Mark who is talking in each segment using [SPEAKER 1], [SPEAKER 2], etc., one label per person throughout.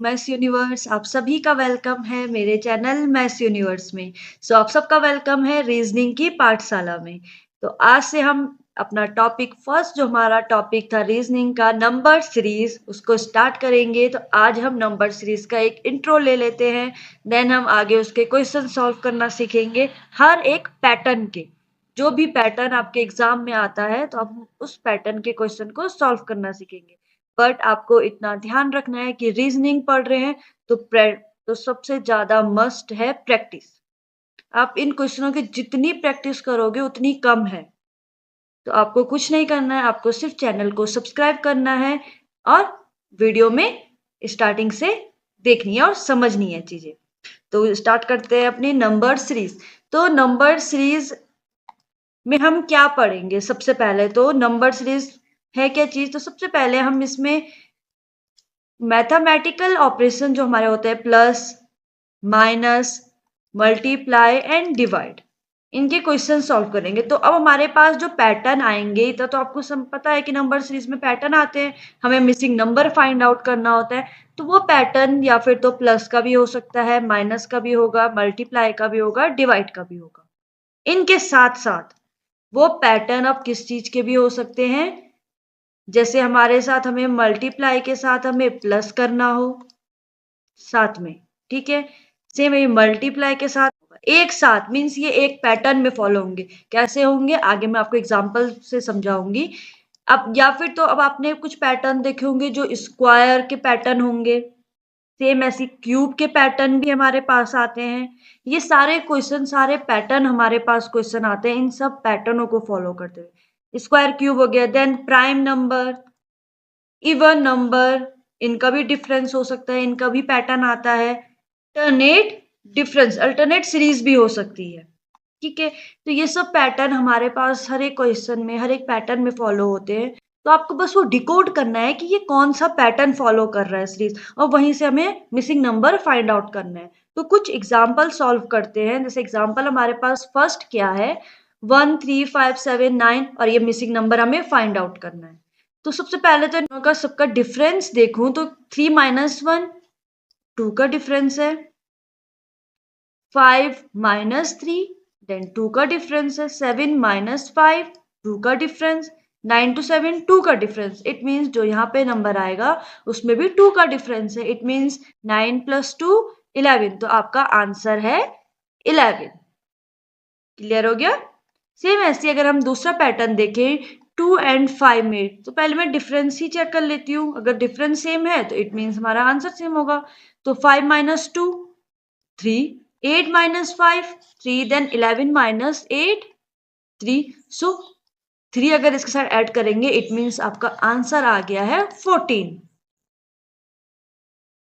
[SPEAKER 1] Maths universe आप सभी का वेलकम है मेरे चैनल मैथ्स यूनिवर्स में। आप सबका वेलकम है रीजनिंग की पाठशाला में। तो आज से हम अपना टॉपिक फर्स्ट जो हमारा टॉपिक था रीजनिंग का नंबर सीरीज उसको स्टार्ट करेंगे। तो आज हम नंबर सीरीज का एक इंट्रो ले लेते हैं, देन हम आगे उसके क्वेश्चन सॉल्व करना सीखेंगे हर एक पैटर्न के। जो भी पैटर्न आपके एग्जाम में आता है तो आप उस पैटर्न के क्वेश्चन को सॉल्व करना सीखेंगे। बट आपको इतना ध्यान रखना है कि रीजनिंग पढ़ रहे हैं तो सबसे ज्यादा मस्ट है प्रैक्टिस। आप इन क्वेश्चनों की जितनी प्रैक्टिस करोगे उतनी कम है। तो आपको कुछ नहीं करना है, आपको सिर्फ चैनल को सब्सक्राइब करना है और वीडियो में स्टार्टिंग से देखनी है और समझनी है चीजें। तो स्टार्ट करते हैं अपनी नंबर सीरीज। तो नंबर सीरीज में हम क्या पढ़ेंगे? सबसे पहले तो नंबर सीरीज है क्या चीज? तो सबसे पहले हम इसमें मैथमेटिकल ऑपरेशन जो हमारे होते हैं plus, minus, multiply and divide, इनके क्वेश्चन सॉल्व करेंगे। तो अब हमारे पास जो पैटर्न आएंगे तो आपको सब पता है कि नंबर सीरीज में पैटर्न आते हैं, हमें मिसिंग नंबर फाइंड आउट करना होता है। तो वो पैटर्न या फिर तो प्लस का भी हो सकता है, माइनस का भी होगा, मल्टीप्लाई का भी होगा, डिवाइड का भी होगा। इनके साथ साथ वो पैटर्न अब किस चीज के भी हो सकते हैं, जैसे हमारे साथ हमें मल्टीप्लाई के साथ हमें प्लस करना हो साथ में, ठीक है। सेम ये मल्टीप्लाई के साथ एक साथ मीन्स ये एक पैटर्न में फॉलो होंगे। कैसे होंगे आगे मैं आपको एग्जांपल से समझाऊंगी। अब या फिर तो अब आपने कुछ पैटर्न देखे होंगे जो स्क्वायर के पैटर्न होंगे, सेम ऐसी क्यूब के पैटर्न भी हमारे पास आते हैं। ये सारे क्वेश्चन सारे पैटर्न हमारे पास क्वेश्चन आते हैं इन सब पैटर्नों को फॉलो करते हुए। स्क्वायर क्यूब हो गया, then prime number, even number, इनका भी डिफरेंस हो सकता है, इनका भी पैटर्न आता है। अल्टरनेट डिफरेंस, अल्टरनेट सीरीज भी हो सकती है, ठीक है। तो ये सब पैटर्न हमारे पास हर एक क्वेश्चन में हर एक पैटर्न में फॉलो होते हैं। तो आपको बस वो डिकोड करना है कि ये कौन सा पैटर्न फॉलो कर रहा है सीरीज, और वहीं से हमें मिसिंग नंबर फाइंड आउट करना है। तो कुछ एग्जाम्पल सॉल्व करते हैं। जैसे एग्जाम्पल हमारे पास फर्स्ट क्या है, 1 3 5 7 9, और ये मिसिंग नंबर हमें फाइंड आउट करना है। तो सबसे पहले तो इनका सबका डिफरेंस देखूं तो 3 - 1 2 का डिफरेंस है, 5 - 3 देन 2 का डिफरेंस है, 7 - 5 2 का डिफरेंस, 9 to 7 2 का डिफरेंस। इट मीन्स जो यहाँ पे नंबर आएगा उसमें भी 2 का डिफरेंस है। It means 9 + 2 11। तो आपका आंसर है 11। क्लियर हो गया? सेम ऐसे अगर हम दूसरा पैटर्न देखें 2 and 5 में, तो पहले मैं डिफरेंस ही चेक कर लेती हूँ। अगर डिफरेंस सेम है तो इट मीन्स हमारा आंसर सेम होगा। तो 5 - 2 3, 8 - 5 3, देन 11 - 8 3। सो 3 अगर इसके साथ ऐड करेंगे इट मीन्स आपका आंसर आ गया है 14।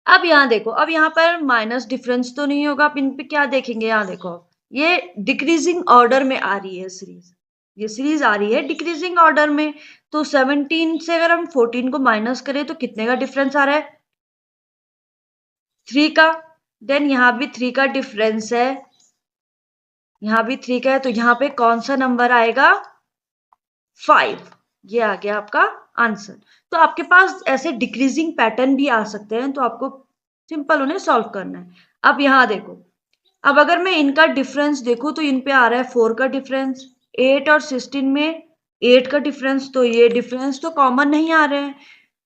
[SPEAKER 1] अब यहाँ देखो, अब यहाँ पर माइनस डिफरेंस तो नहीं होगा। आप इन पे क्या देखेंगे, यहाँ देखो ये डिक्रीजिंग ऑर्डर में आ रही है सीरीज, ये सीरीज आ रही है डिक्रीजिंग ऑर्डर में। तो 17 से अगर हम 14 को माइनस करें तो कितने का डिफरेंस आ रहा है, 3 का। देन यहाँ भी 3 का डिफरेंस है, यहाँ भी 3 का है। तो यहाँ पे कौन सा नंबर आएगा, 5। ये आ गया आपका आंसर। तो आपके पास ऐसे डिक्रीजिंग पैटर्न भी आ सकते हैं, तो आपको सिंपल उन्हें सॉल्व करना है। अब यहाँ देखो, अब अगर मैं इनका डिफरेंस देखूं तो इन पे आ रहा है 4 का डिफरेंस, 8 और 16 में 8 का डिफरेंस। तो ये डिफरेंस तो कॉमन नहीं आ रहे हैं।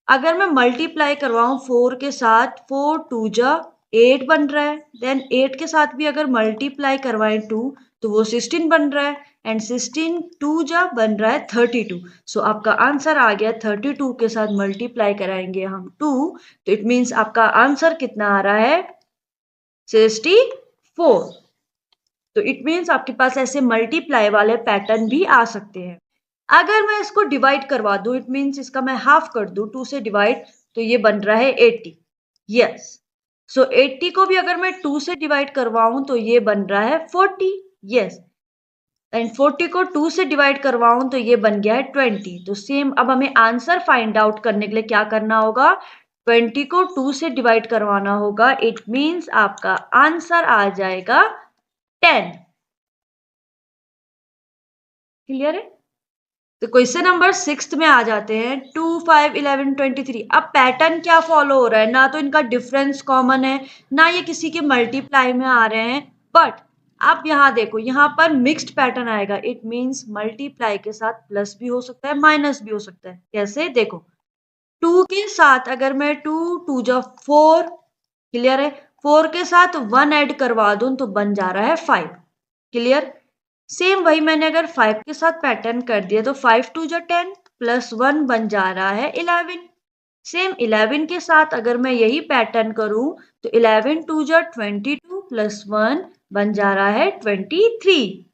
[SPEAKER 1] अगर मैं मल्टीप्लाई करवाऊं 4 के साथ, 4 2 जा 8 बन रहा है। देन 8 के साथ भी अगर मल्टीप्लाई करवाएं 2 तो वो 16 बन रहा है, एंड 16 2 जा बन रहा है 32। सो आपका आंसर आ गया 32 के साथ मल्टीप्लाई कराएंगे हम 2, तो इट मीन्स आपका आंसर कितना आ रहा है, 64। तो इट मीन्स आपके पास ऐसे मल्टीप्लाई वाले पैटर्न भी आ सकते हैं। अगर मैं इसको डिवाइड करवा दूं, इट मीन्स इसका मैं हाफ कर दूं 2 से डिवाइड, तो ये बन रहा है 80। यस, सो 80 को भी अगर मैं 2 से डिवाइड करवाऊं तो ये बन रहा है 40। यस, एंड 40 को 2 से डिवाइड करवाऊं तो ये बन गया है 20। तो सेम अब हमें आंसर फाइंड आउट करने के लिए क्या करना होगा, 20 को 2 से डिवाइड करवाना होगा। इट मीन्स आपका आंसर आ जाएगा 10। क्लियर है? तो क्वेश्चन नंबर 6 में आ जाते हैं 2, 5, 11, 23। अब पैटर्न क्या फॉलो हो रहा है, ना तो इनका डिफरेंस कॉमन है, ना ये किसी के मल्टीप्लाई में आ रहे हैं, बट आप यहाँ देखो, यहाँ पर मिक्स्ड पैटर्न आएगा। इट मीन्स मल्टीप्लाई के साथ प्लस भी हो सकता है, माइनस भी हो सकता है। कैसे? देखो, 2 के साथ अगर मैं 2 2 जा 4, क्लियर है, 4 के साथ 1 ऐड करवा दूं तो बन जा रहा है 5, क्लियर। सेम वही मैंने अगर 5 के साथ पैटर्न कर दिया तो 5 2 जा 10 प्लस 1 बन जा रहा है 11। सेम 11 के साथ अगर मैं यही पैटर्न करूं तो 11 2 जा 22 प्लस 1 बन जा रहा है 23।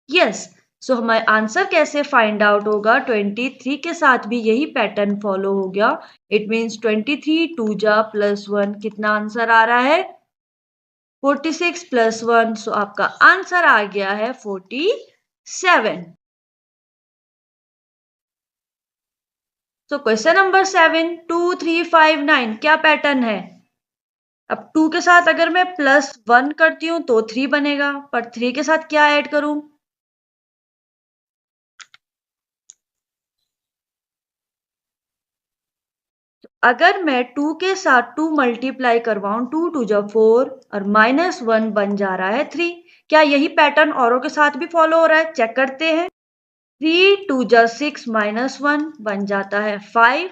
[SPEAKER 1] यस, सो हमारा आंसर कैसे फाइंड आउट होगा? 23 के साथ भी यही पैटर्न फॉलो हो गया। इट मीन्स 23 2 जा प्लस 1 कितना आंसर आ रहा है? 46 प्लस 1। सो आपका आंसर आ गया है 47। सो क्वेश्चन नंबर 7, 2 3 5 9 क्या पैटर्न है? अब 2 के साथ अगर मैं प्लस 1 करती हूं तो 3 बनेगा, पर 3 के साथ क्या ऐड करूं? अगर मैं 2 के साथ 2 मल्टीप्लाई करवाऊं, 2 2 जा 4 और माइनस 1 बन जा रहा है 3। क्या यही पैटर्न औरों के साथ भी फॉलो हो रहा है? चेक करते हैं। 3 2 जा 6 माइनस 1 बन जाता है 5।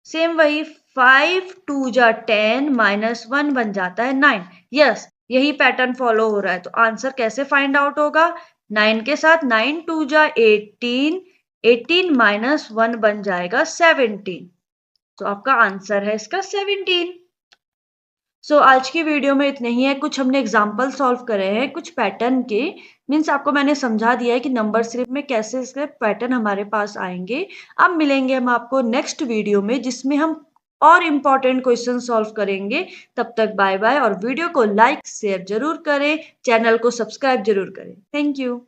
[SPEAKER 1] सेम वही 5 2 जा 10 माइनस 1 बन जाता है 9। यस, यही पैटर्न फॉलो हो रहा है। तो आंसर कैसे फाइंड आउट होगा? 9 के साथ 9 2 जा 18, 18 माइनस 1 बन जाएगा 17। तो आपका आंसर है इसका 17। सो आज की वीडियो में इतने ही है। कुछ हमने एग्जाम्पल सॉल्व करे हैं कुछ पैटर्न के, मीन्स आपको मैंने समझा दिया है कि नंबर सिर्फ में कैसे इसके पैटर्न हमारे पास आएंगे। अब मिलेंगे हम आपको नेक्स्ट वीडियो में जिसमें हम और इम्पोर्टेंट क्वेश्चन सॉल्व करेंगे। तब तक बाय बाय, और वीडियो को लाइक शेयर जरूर करें, चैनल को सब्सक्राइब जरूर करें। Thank you.